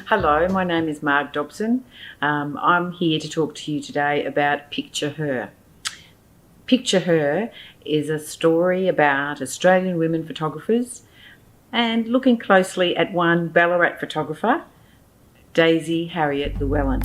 Hello, my name is Marg Dobson. I'm here to talk to you today about Picture Her. Picture Her is a story about Australian women photographers and looking closely at one Ballarat photographer, Daisy Harriet Llewellyn.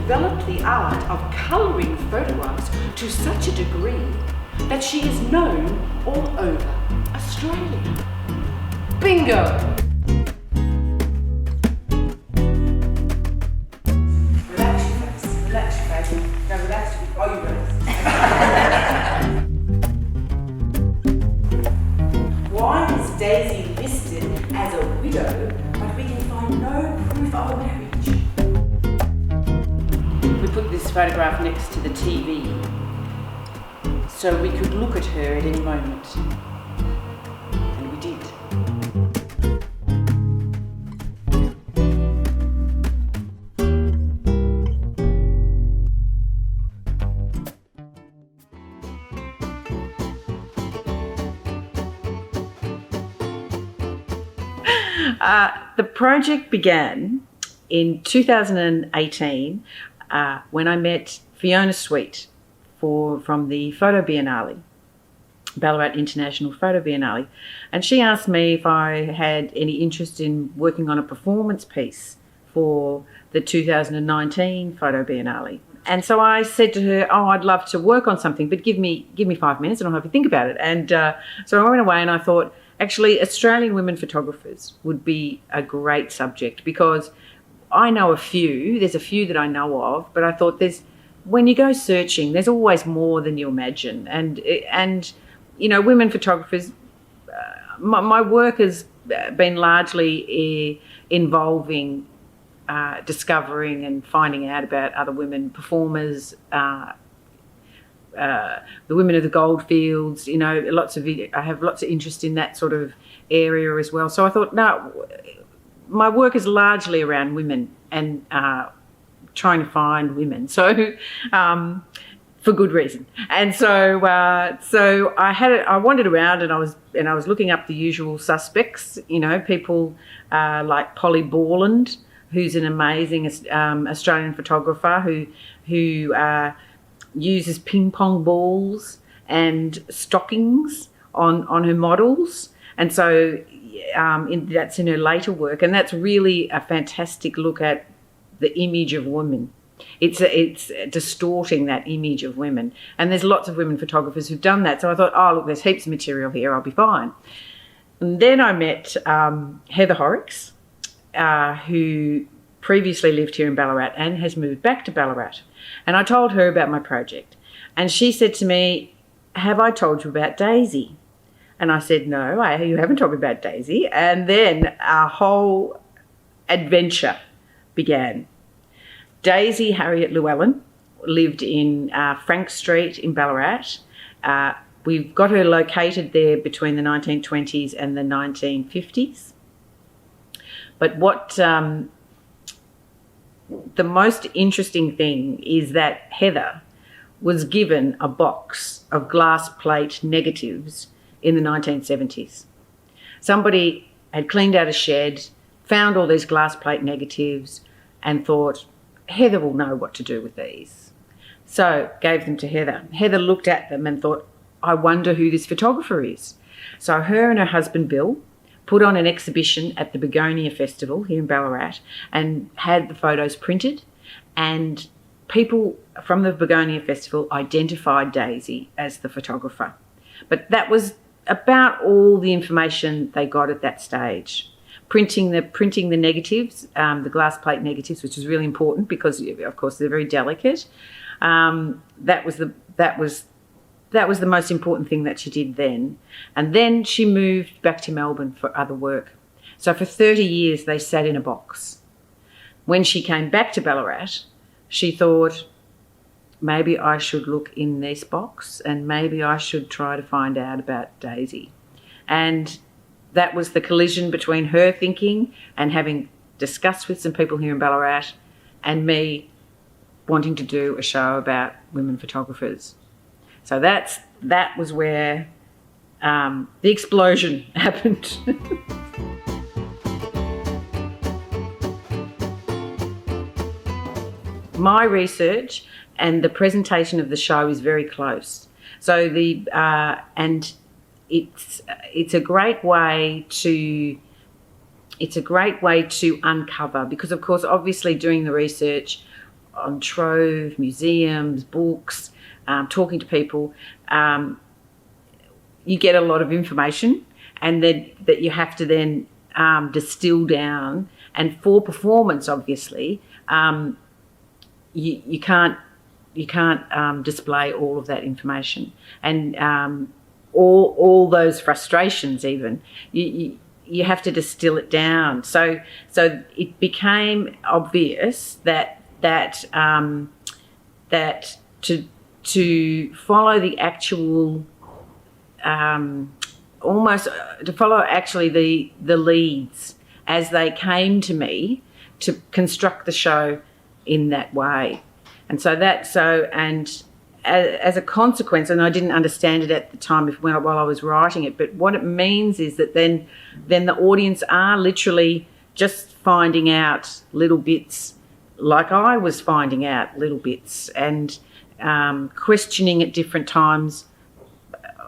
Developed the art of colouring photographs to such a degree that she is known all over Australia. Bingo! Relax your face, relax your face. No, relax. Oh, you relax. Why is Daisy listed as a widow, but we can find no proof of a marriage? We put this photograph next to the TV so we could look at her at any moment. And we did. The project began in 2018 when I met Fiona Sweet from the Photo Biennale, Ballarat International Photo Biennale, and she asked me if I had any interest in working on a performance piece for the 2019 Photo Biennale. And so I said to her, "Oh, I'd love to work on something, but give me 5 minutes and I'll have to think about it." And so I went away and I thought, actually, Australian women photographers would be a great subject because I know a few. There's a few that I know of, but I thought when you go searching, there's always more than you imagine. And you know, women photographers. My work has been largely involving discovering and finding out about other women performers, the women of the goldfields. You know, I have lots of interest in that sort of area as well. So I thought, no. My work is largely around women and trying to find women, so for good reason. And so I wandered around and I was looking up the usual suspects. You know, people like Polly Borland, who's an amazing Australian photographer who uses ping pong balls and stockings on her models, and so. That's in her later work, and that's really a fantastic look at the image of women. It's distorting that image of women, and there's lots of women photographers who've done that. So I thought, oh look, there's heaps of material here. I'll be fine. And then I met Heather Horrocks, who previously lived here in Ballarat and has moved back to Ballarat. And I told her about my project, and she said to me, "Have I told you about Daisy?" And I said, "No, you haven't told me about Daisy." And then our whole adventure began. Daisy Harriet Llewellyn lived in Frank Street in Ballarat. We've got her located there between the 1920s and the 1950s. But what the most interesting thing is that Heather was given a box of glass plate negatives in the 1970s. Somebody had cleaned out a shed, found all these glass plate negatives and thought, Heather will know what to do with these. So gave them to Heather. Heather looked at them and thought, I wonder who this photographer is. So her and her husband Bill put on an exhibition at the Begonia Festival here in Ballarat and had the photos printed, and people from the Begonia Festival identified Daisy as the photographer. But that was about all the information they got at that stage. Printing the negatives, the glass plate negatives, which is really important because, of course, they're very delicate. That was the most important thing that she did then. And then she moved back to Melbourne for other work. So for 30 years, they sat in a box. When she came back to Ballarat, she thought, maybe I should look in this box and maybe I should try to find out about Daisy. And that was the collision between her thinking and having discussed with some people here in Ballarat and me wanting to do a show about women photographers. So that was where the explosion happened. My research and the presentation of the show is very close. So and it's a great way to uncover, because of course obviously doing the research on Trove, museums, books, talking to people, you get a lot of information, and then that you have to then distill down. And for performance, obviously, you can't display all of that information, and all those frustrations. Even you have to distill it down. So it became obvious that to follow the actual almost to follow actually the leads as they came to me, to construct the show in that way. And as a consequence, and I didn't understand it at the time while I was writing it, but what it means is that then the audience are literally just finding out little bits, like I was finding out little bits, and questioning at different times,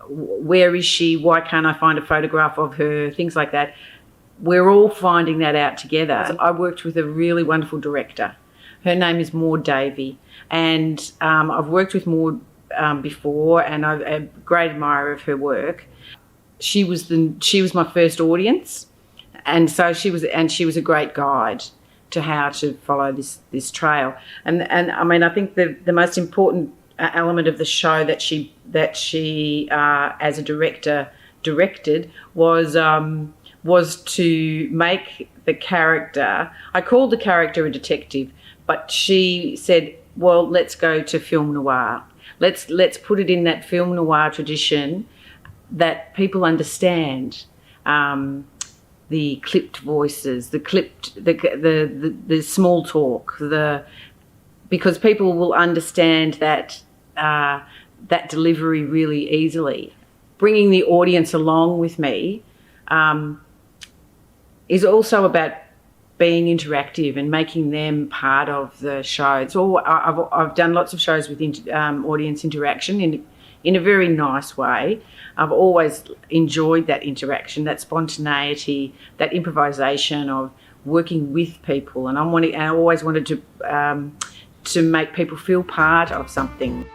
where is she, why can't I find a photograph of her, things like that. We're all finding that out together. I worked with a really wonderful director. Her name is Marg, and I've worked with Marg before, and I'm a great admirer of her work. She was my first audience, and so she was a great guide to how to follow this trail. And I mean, I think the most important element of the show that she as a director directed was to make the character. I called the character a detective, but she said, well, let's go to film noir. Let's put it in that film noir tradition that people understand. The clipped voices, the small talk, because people will understand that delivery really easily. Bringing the audience along with me is also about being interactive and making them part of the show. I've done lots of shows with audience interaction in a very nice way. I've always enjoyed that interaction, that spontaneity, that improvisation of working with people, and I always wanted to make people feel part of something.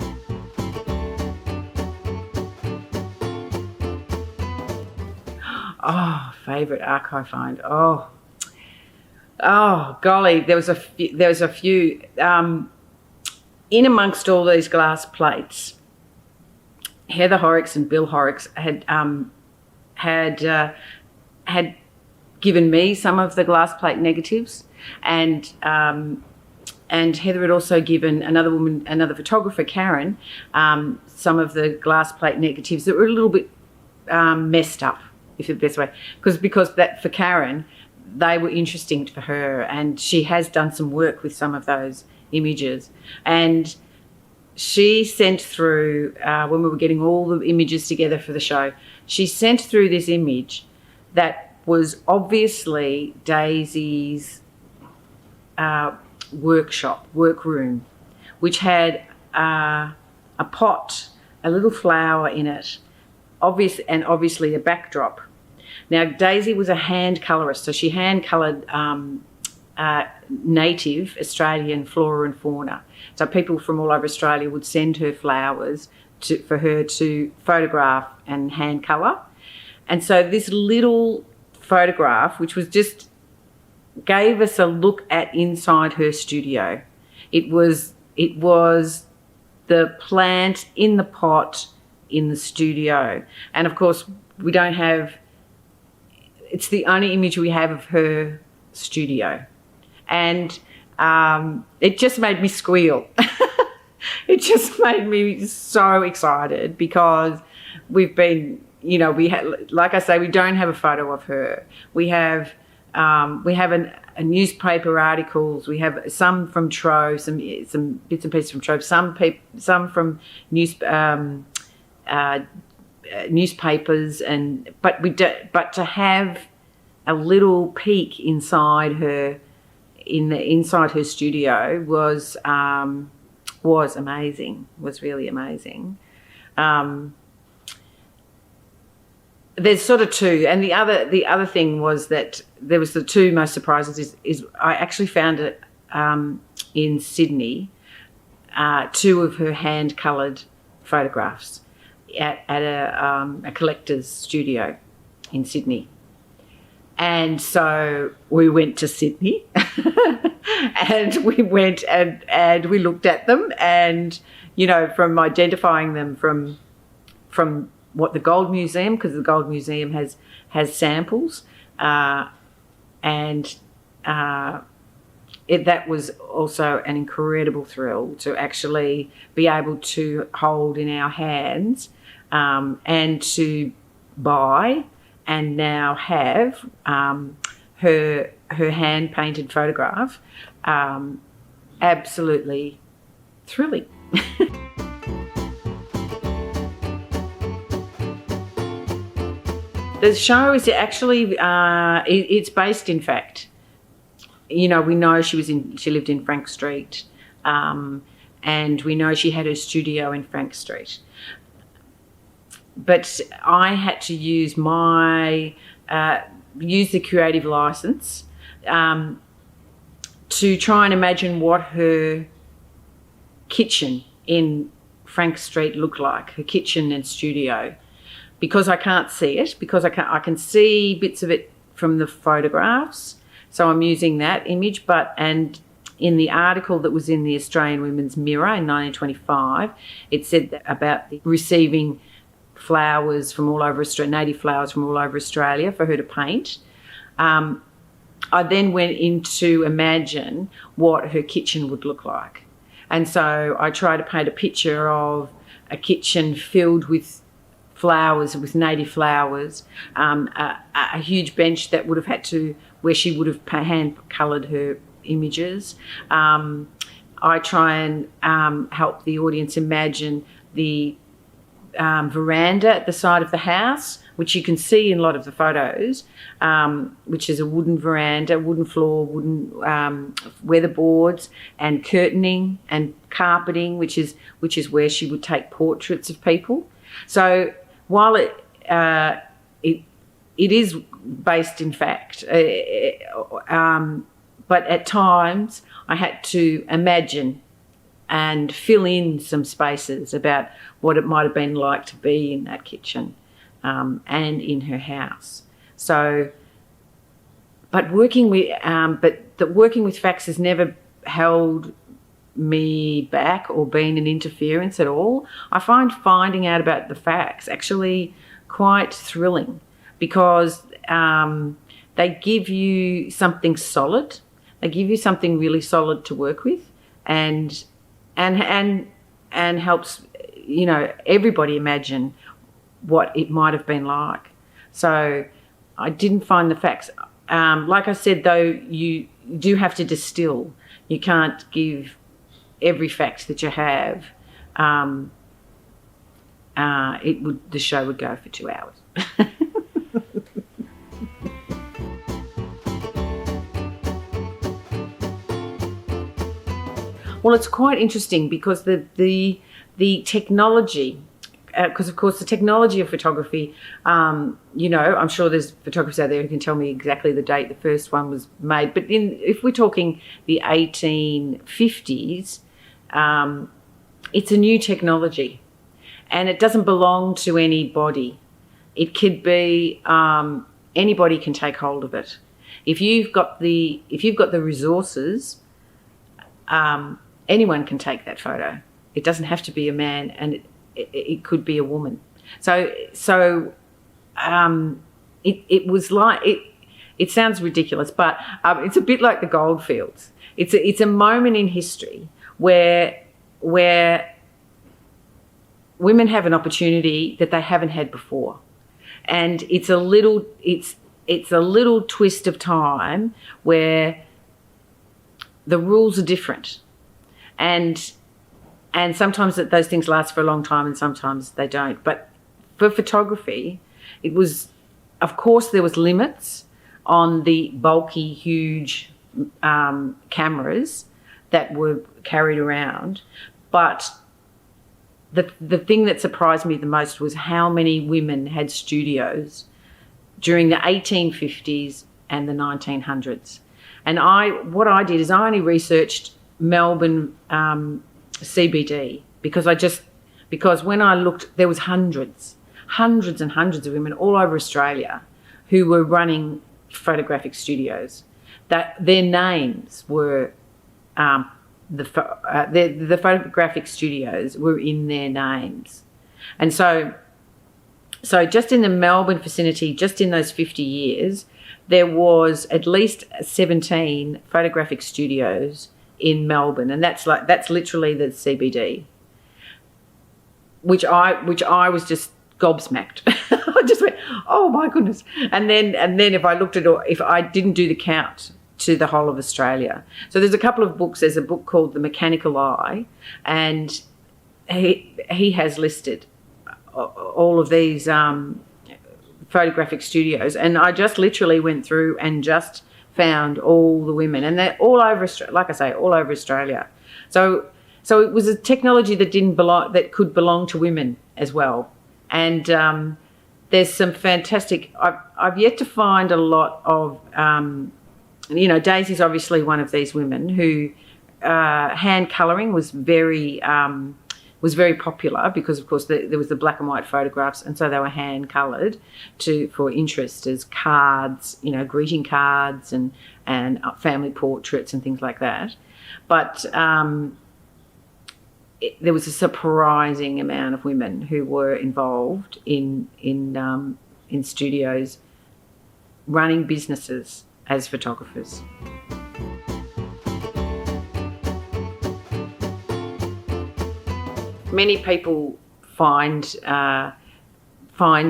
Oh, favourite archive find. Oh, golly, there was a few. In amongst all these glass plates, Heather Horrocks and Bill Horrocks had given me some of the glass plate negatives, and Heather had also given another photographer, Karen, some of the glass plate negatives that were a little bit messed up, if the best way, because that for Karen, they were interesting for her, and she has done some work with some of those images. And she sent through, when we were getting all the images together for the show, she sent through this image that was obviously Daisy's workroom, which had a pot, a little flower in it, obviously a backdrop. Now, Daisy was a hand colorist, so she hand coloured native Australian flora and fauna. So people from all over Australia would send her flowers for her to photograph and hand colour. And so this little photograph, which was just gave us a look at inside her studio. It was the plant in the pot in the studio. And of course, we don't have, it's the only image we have of her studio. And it just made me squeal. it just made me so excited because we've been, we had, like I say, we don't have a photo of her. We have a newspaper articles. We have some from Trove, some bits and pieces from Trove, some from newspapers, but to have a little peek inside her studio was amazing. Was really amazing. There's sort of two, and the other thing was that there was the two most surprises is I actually found it in Sydney, two of her hand coloured photographs at a collector's studio in Sydney. And so we went to Sydney and we went and we looked at them, and, from identifying them from what the Gold Museum, because the Gold Museum has samples, that was also an incredible thrill to actually be able to hold in our hands and to buy and now have her hand-painted photograph. Absolutely thrilling. The show is actually, it's based in fact. We know she lived in Frank Street, and we know she had her studio in Frank Street. But I had to use use the creative license to try and imagine what her kitchen in Frank Street looked like, her kitchen and studio. Because I can't see it, I can see bits of it from the photographs, so I'm using that image. And in the article that was in the Australian Women's Mirror in 1925, it said about receiving flowers from all over Australia, native flowers from all over Australia for her to paint. I then went in to imagine what her kitchen would look like, and so I tried to paint a picture of a kitchen filled with flowers, with native flowers, a huge bench that would have where she would have hand coloured her images. I try and help the audience imagine the veranda at the side of the house, which you can see in a lot of the photos, which is a wooden veranda, wooden floor, wooden weatherboards, and curtaining and carpeting, which is where she would take portraits of people. So while it is based in fact, but at times I had to imagine and fill in some spaces about what it might have been like to be in that kitchen and in her house. So, but working with facts has never held me back or been an interference at all. I find finding out about the facts actually quite thrilling because they give you something solid. They give you something really solid to work with, and helps everybody imagine what it might have been like. So I didn't find the facts. Like I said, though, you do have to distill. You can't give every fact that you have. The show would go for 2 hours. Well, it's quite interesting because the technology, because of course the technology of photography, I'm sure there's photographers out there who can tell me exactly the date the first one was made. But if we're talking the 1850s, it's a new technology, and it doesn't belong to anybody. It could be anybody can take hold of it. If you've got the resources, anyone can take that photo. It doesn't have to be a man, and it could be a woman. So it was like it sounds ridiculous, but it's a bit like the goldfields. It's a moment in history where women have an opportunity that they haven't had before, and it's a little twist of time where the rules are different, and sometimes those things last for a long time and sometimes they don't. But for photography, it was, of course, there was limits on the bulky, huge cameras that were carried around, but the thing that surprised me the most was how many women had studios during the 1850s and the 1900s. And what I did is I only researched Melbourne CBD because when I looked, there was hundreds and hundreds of women all over Australia who were running photographic studios. That their names were the photographic studios were in their names, and so just in the Melbourne vicinity, just in those 50 years, there was at least 17 photographic studios in Melbourne, and that's literally the CBD, which I was just gobsmacked. I just went, oh my goodness! And then if I didn't do the count to the whole of Australia. So there's a couple of books. There's a book called The Mechanical Eye, and he has listed all of these photographic studios, and I just literally went through and just found all the women, and they're all over Australia, like I say, all over Australia. So it was a technology that could belong to women as well. And there's some fantastic. I've yet to find a lot of. Daisy's obviously one of these women who hand colouring was very popular because, of course, there was the black and white photographs, and so they were hand coloured for interest as cards, greeting cards and family portraits and things like that. But there was a surprising amount of women who were involved in studios, running businesses as photographers. Many people find their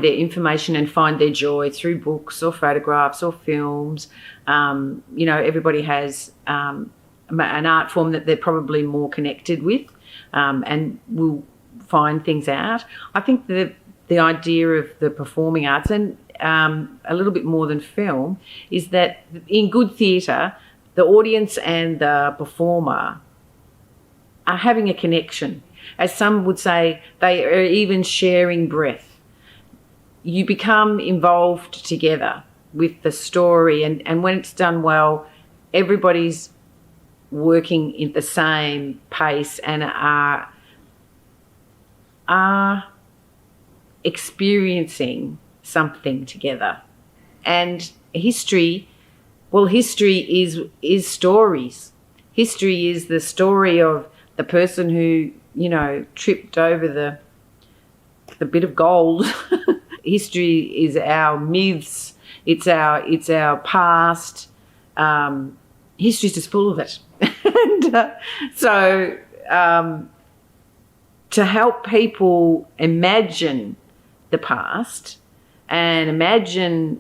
information and find their joy through books or photographs or films. Everybody has an art form that they're probably more connected with, and will find things out. I think the idea of the performing arts, and a little bit more than film, is that in good theatre, the audience and the performer are having a connection. As some would say, they are even sharing breath. You become involved together with the story, and when it's done well, everybody's working in the same pace and are experiencing something together. And history is stories. History is the story of the person who tripped over the bit of gold. History is our myths. It's our past. History's just full of it. And so to help people imagine the past and imagine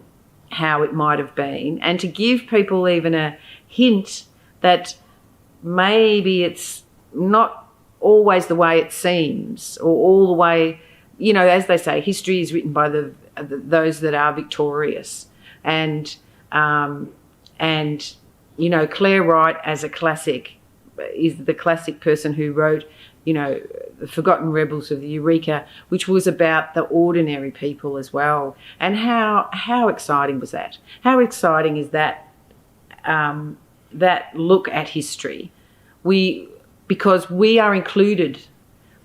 how it might have been, and to give people even a hint that maybe it's not always the way it seems, or all the way, as they say, history is written by those that are victorious. And Claire Wright, as a classic, is the classic person who wrote, The Forgotten Rebels of the Eureka, which was about the ordinary people as well. And how exciting was that? How exciting is that look at history? Because we are included.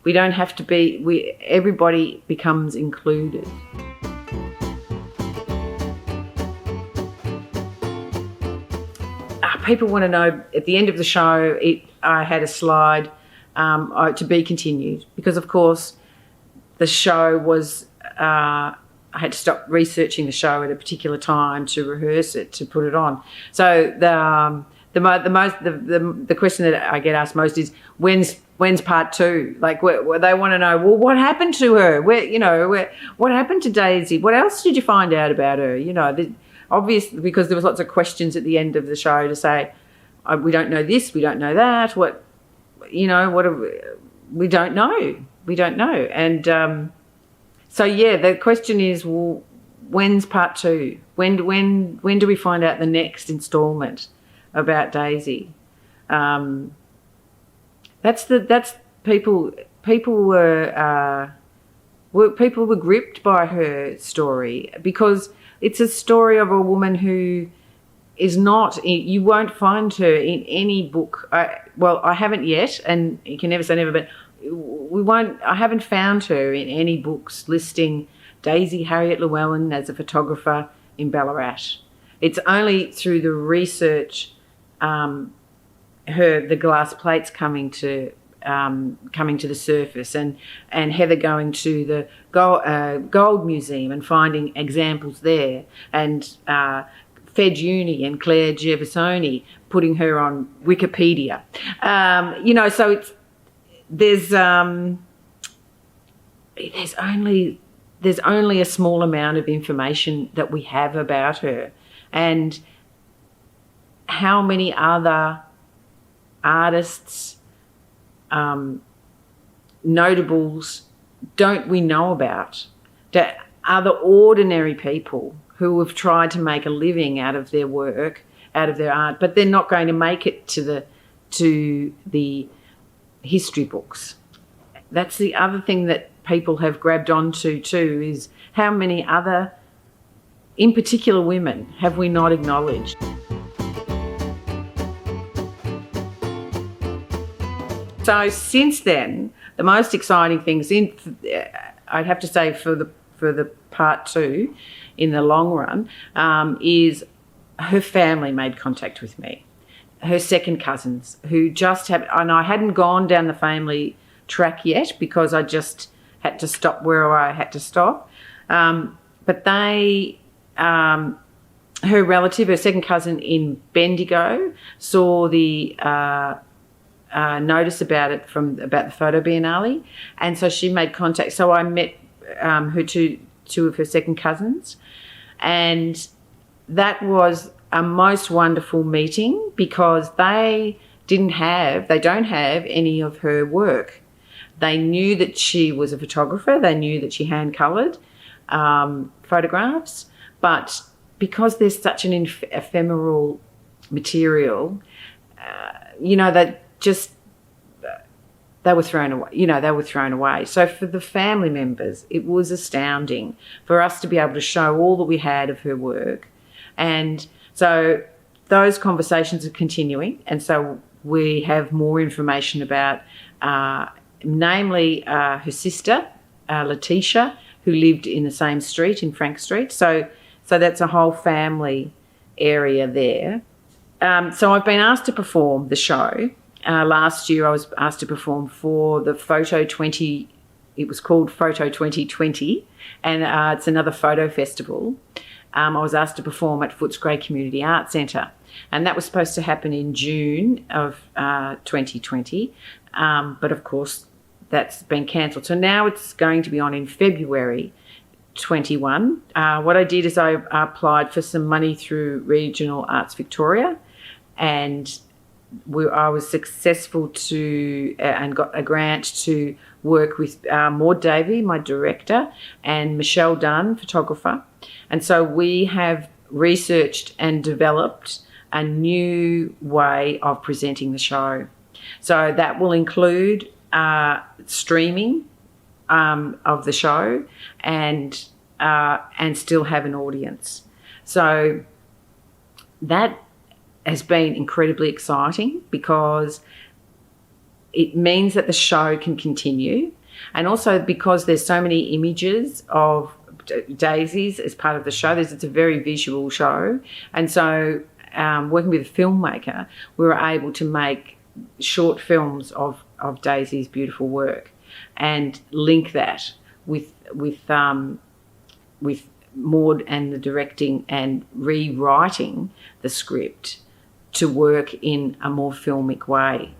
We don't have to be. Everybody becomes included. People want to know, at the end of the show, I had a slide to be continued, because, of course, the show was, I had to stop researching the show at a particular time to rehearse it, to put it on. So the question that I get asked most is when's part 2? Like where they want to know, well, what happened to her? What happened to Daisy? What else did you find out about her? Obviously, because there was lots of questions at the end of the show to say, we don't know this, we don't know that. We don't know. We don't know. And so the question is, well, when's part 2? When do we find out the next instalment about Daisy? People were gripped by her story, because it's a story of a woman who is not, you won't find her in any book. I haven't yet, and you can never say never, but I haven't found her in any books listing Daisy Harriet Llewellyn as a photographer in Ballarat. It's only through the research, the glass plates coming to the surface, and Heather going to the Gold Museum and finding examples there, and Fed Uni and Claire Gervasoni putting her on Wikipedia. So there's only a small amount of information that we have about her, and how many other artists, notables don't we know about? Other ordinary people who have tried to make a living out of their work, out of their art, but they're not going to make it to the history books. That's the other thing that people have grabbed onto too, is how many other, in particular women, have we not acknowledged? So since then, the most exciting things, I'd have to say for the part 2, in the long run, is her family made contact with me. Her second cousins, who just have, and I hadn't gone down the family track yet because I just had to stop where I had to stop. But they, her relative, her second cousin in Bendigo, saw the notice about the photo biennale, and so she made contact. So I met her two of her second cousins, and that was a most wonderful meeting, because they don't have any of her work. They knew that she was a photographer, they knew that she hand-coloured photographs, but because there's such an ephemeral material, they were thrown away. So for the family members, it was astounding for us to be able to show all that we had of her work. And so those conversations are continuing, and so we have more information about, namely her sister, Letitia, who lived in the same street, in Frank Street. So that's a whole family area there. So I've been asked to perform the show. Last year I was asked to perform for the Photo 20, it was called Photo 2020, and it's another photo festival. I was asked to perform at Footscray Community Arts Centre, and that was supposed to happen in June of 2020, but of course that's been cancelled. So now it's going to be on in February 21. What I did is I applied for some money through Regional Arts Victoria, and I was successful and got a grant to work with Maud Davey, my director, and Michelle Dunn, photographer. And so we have researched and developed a new way of presenting the show. So that will include streaming of the show and still have an audience. So that has been incredibly exciting, because it means that the show can continue, and also because there's so many images of daisies as part of the show. It's a very visual show, and so working with a filmmaker, we were able to make short films of Daisy's beautiful work and link that with Maud and the directing and rewriting the script to work in a more filmic way.